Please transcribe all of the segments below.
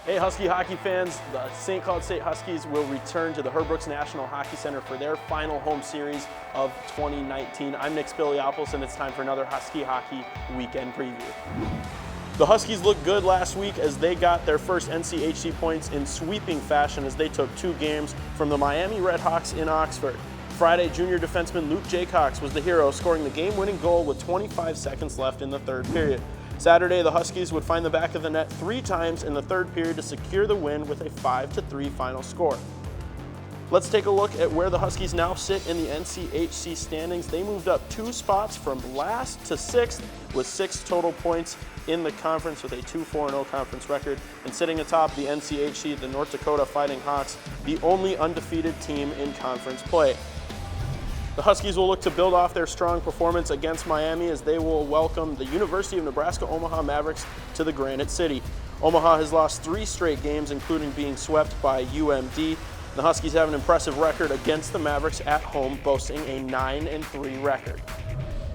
Hey Husky hockey fans, the St. Cloud State Huskies will return to the Herb Brooks National Hockey Center for their final home series of 2019. I'm Nik and it's time for another Husky Hockey Weekend Preview. The Huskies looked good last week as they got their first NCHC points in sweeping fashion as they took 2 games from the Miami Redhawks in Oxford. Friday, junior defenseman Luke Jaycox was the hero, scoring the game-winning goal with 25 seconds left in the third period. Saturday, the Huskies would find the back of the net 3 times in the third period to secure the win with a 5-3 final score. Let's take a look at where the Huskies now sit in the NCHC standings. They moved up 2 spots from last to 6th with 6 total points in the conference with a 2-4-0 conference record. And sitting atop the NCHC, the North Dakota Fighting Hawks, the only undefeated team in conference play. The Huskies will look to build off their strong performance against Miami as they will welcome the University of Nebraska-Omaha Mavericks to the Granite City. Omaha has lost 3 straight games, including being swept by UMD. The Huskies have an impressive record against the Mavericks at home, boasting a 9-3 record.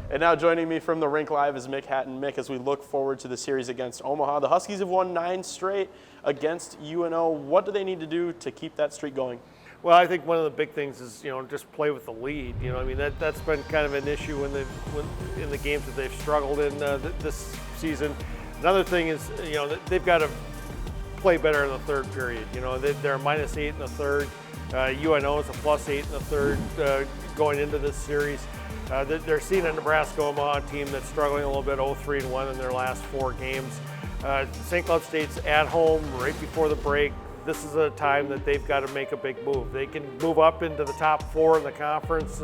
And now joining me from the rink live is Mick and Mick as we look forward to the series against Omaha. The Huskies have won 9 straight against UNO. What do they need to do to keep that streak going? Well, I think one of the big things is, just play with the lead. I mean, that's been kind of an issue in the games that they've struggled in this season. Another thing is, they've got to play better in the third period. They're a -8 in the third. UNO is a +8 in the third going into this series. They're seeing a Nebraska-Omaha team that's struggling a little bit, 0-3-1 in their last 4 games. St. Cloud State's at home right before the break. This is a time that they've got to make a big move. They can move up into the top 4 in the conference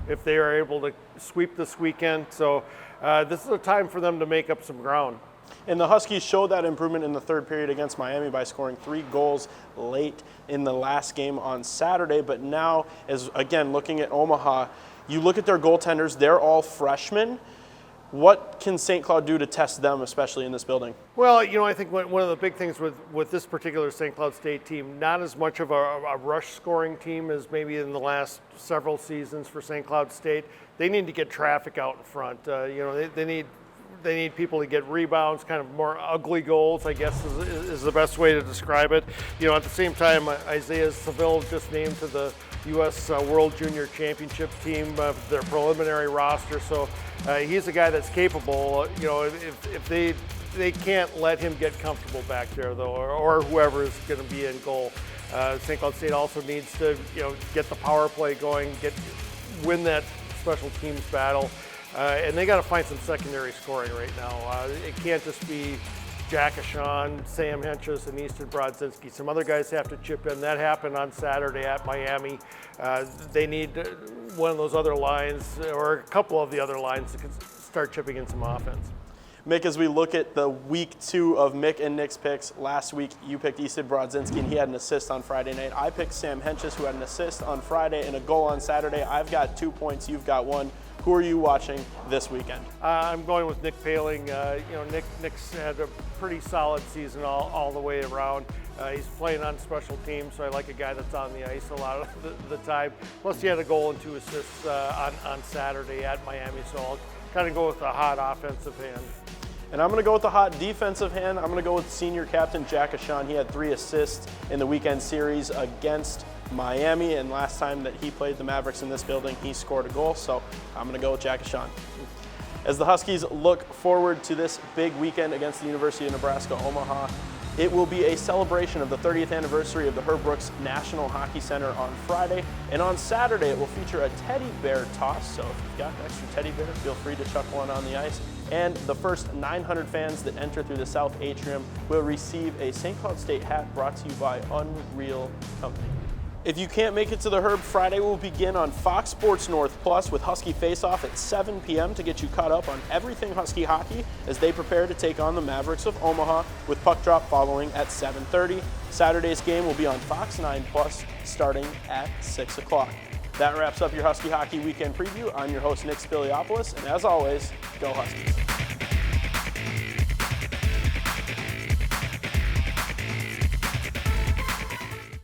if they are able to sweep this weekend. So this is a time for them to make up some ground. And the Huskies showed that improvement in the third period against Miami by scoring 3 goals late in the last game on Saturday. But now, as again, looking at Omaha, you look at their goaltenders, they're all freshmen. What can St. Cloud do to test them, especially in this building? Well, I think one of the big things with this particular St. Cloud State team, not as much of a rush scoring team as maybe in the last several seasons for St. Cloud State. They need to get traffic out in front. They need people to get rebounds, kind of more ugly goals, I guess is the best way to describe it. At the same time, Isaiah Seville just named to the U.S. World Junior Championship team, their preliminary roster. So he's a guy that's capable. If they can't let him get comfortable back there, though, or whoever is going to be in goal. St. Cloud State also needs to, get the power play going, win that special teams battle. And they got to find some secondary scoring right now. It can't just be Jack Ashawn, Sam Henches, and Easton Brodzinski. Some other guys have to chip in. That happened on Saturday at Miami. They need one of those other lines, or a couple of the other lines, to start chipping in some offense. Mick, as we look at the week 2 of Mick and Nick's picks, last week you picked Easton Brodzinski and he had an assist on Friday night. I picked Sam Henches, who had an assist on Friday and a goal on Saturday. I've got 2 points, you've got 1. Who are you watching this weekend? I'm going with Nick Paling. Nick's had a pretty solid season all the way around. He's playing on special teams, so I like a guy that's on the ice a lot of the time. Plus, he had a goal and 2 assists on Saturday at Miami, so I'll kind of go with a hot offensive hand. And I'm going to go with the hot defensive hand. I'm going to go with senior captain Jack Ashawn. He had 3 assists in the weekend series against Miami, and last time that he played the Mavericks in this building, he scored a goal, so I'm going to go with Jack Ashawn. As the Huskies look forward to this big weekend against the University of Nebraska-Omaha, it will be a celebration of the 30th anniversary of the Herb Brooks National Hockey Center on Friday, and on Saturday it will feature a teddy bear toss, so if you've got an extra teddy bear, feel free to chuck one on the ice. And the first 900 fans that enter through the South Atrium will receive a St. Cloud State hat brought to you by Unreal Company. If you can't make it to the Herb, Friday will begin on Fox Sports North Plus with Husky Face-Off at 7 p.m. to get you caught up on everything Husky hockey as they prepare to take on the Mavericks of Omaha, with puck drop following at 7:30. Saturday's game will be on Fox 9 Plus starting at 6 o'clock. That wraps up your Husky Hockey Weekend Preview. I'm your host, Nik and as always, go Huskies.